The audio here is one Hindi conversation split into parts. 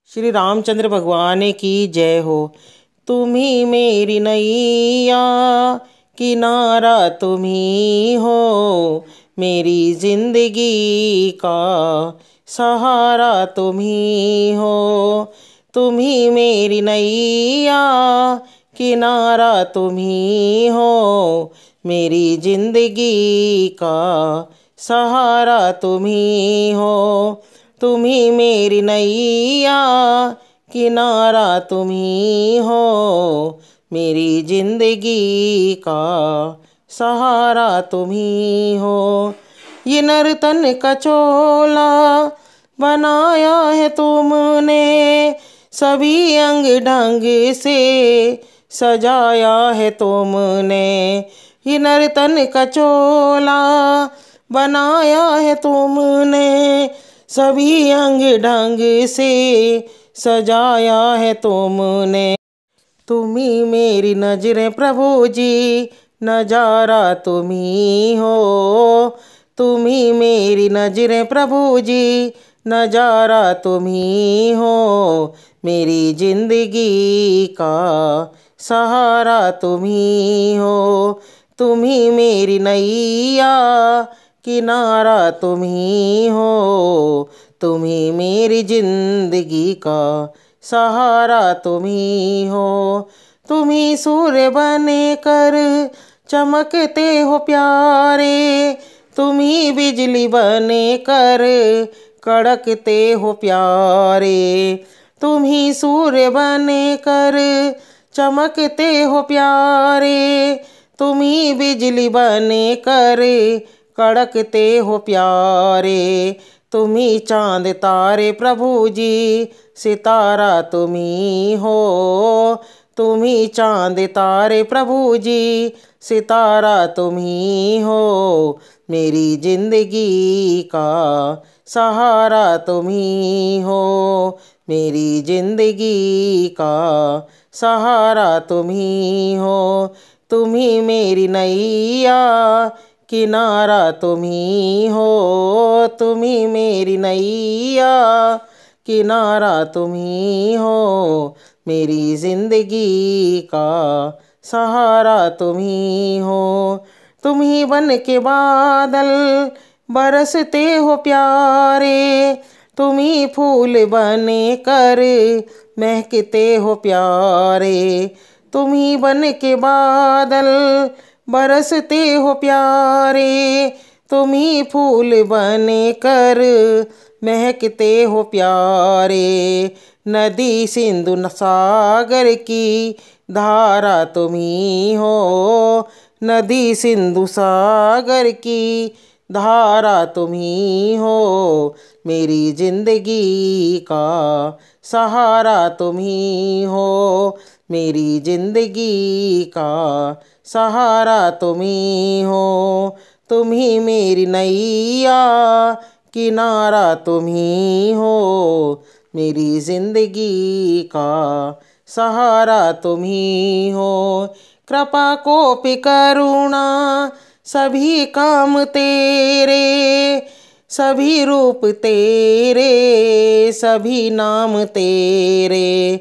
श्री रामचंद्र भगवान की जय हो। तुम ही मेरी नैया, किनारा तुम ही हो, मेरी जिंदगी का सहारा तुम ही हो। तुम ही मेरी नैया, किनारा तुम ही हो, मेरी जिंदगी का सहारा तुम ही हो। तुम ही मेरी नैया, किनारा तुम ही हो, मेरी जिंदगी का सहारा तुम ही हो। ये नर्तन का चोला बनाया है तुमने, सभी अंग ढंग से सजाया है तुमने। ये नर्तन का चोला बनाया है तुमने, सभी अंग ढंग से सजाया है तुमने। तुम ही मेरी नजरें प्रभु जी, नजारा तुम ही हो। तुम ही मेरी नजरें प्रभु जी, नजारा तुम ही हो, मेरी जिंदगी का सहारा तुम ही हो। तुम ही मेरी नैया, किनारा तुम ही हो, तुम ही मेरी जिंदगी का सहारा तुम ही हो। तुम ही सूर्य बने कर चमकते हो प्यारे, तुम ही बिजली बने कर कड़कते हो प्यारे। तुम ही सूर्य बने कर चमकते हो प्यारे, तुम ही बिजली बने कर कड़कते हो प्यारे। तुम ही चांद तारे प्रभु जी, सितारा तुम ही हो। तुम ही चांद तारे प्रभु जी, सितारा तुम ही हो, मेरी जिंदगी का सहारा तुम ही हो, मेरी जिंदगी का सहारा तुम ही हो। तुम ही मेरी नैया, किनारा तुम ही हो। तुम ही मेरी नैया, किनारा तुम ही हो, मेरी जिंदगी का सहारा तुम ही हो। तुम ही बन के बादल बरसते हो प्यारे, तुम ही फूल बने कर महकते हो प्यारे। तुम ही बन के बादल बरसते हो प्यारे, तुम ही फूल बने कर महकते हो प्यारे। नदी सिंधु सागर की धारा तुम ही हो, नदी सिंधु सागर की धारा तुम ही हो, मेरी जिंदगी का सहारा तुम ही हो, मेरी जिंदगी का सहारा तुम ही हो। तुम ही मेरी नैया, किनारा तुम ही हो, मेरी जिंदगी का सहारा तुम ही हो। कृपा कोपि करुणा सभी काम तेरे, सभी रूप तेरे, सभी नाम तेरे।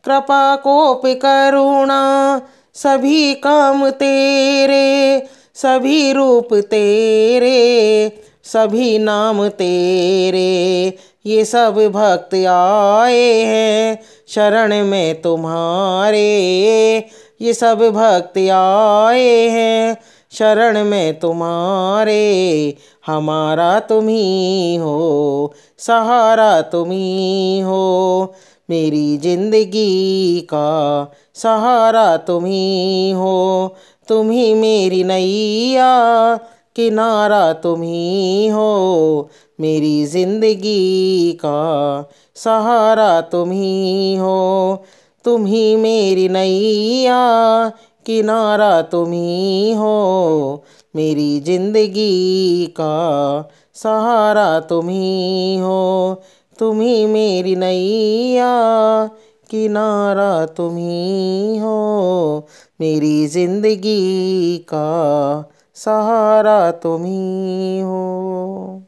कृपा कोपि करुणा सभी काम तेरे, सभी रूप तेरे, सभी नाम तेरे। ये सब भक्त आए हैं शरण में तुम्हारे, ये सब भक्त आए हैं शरण में तुम्हारे। हमारा तुम ही हो, सहारा तुम ही हो, मेरी जिंदगी का सहारा तुम ही हो। तुम ही मेरी नैया, किनारा तुम ही हो, मेरी जिंदगी का सहारा तुम ही हो। तुम ही मेरी नैया, किनारा तुम ही हो, मेरी जिंदगी का सहारा तुम ही हो। तुम ही मेरी नैया, किनारा तुम ही हो, मेरी जिंदगी का सहारा तुम ही हो।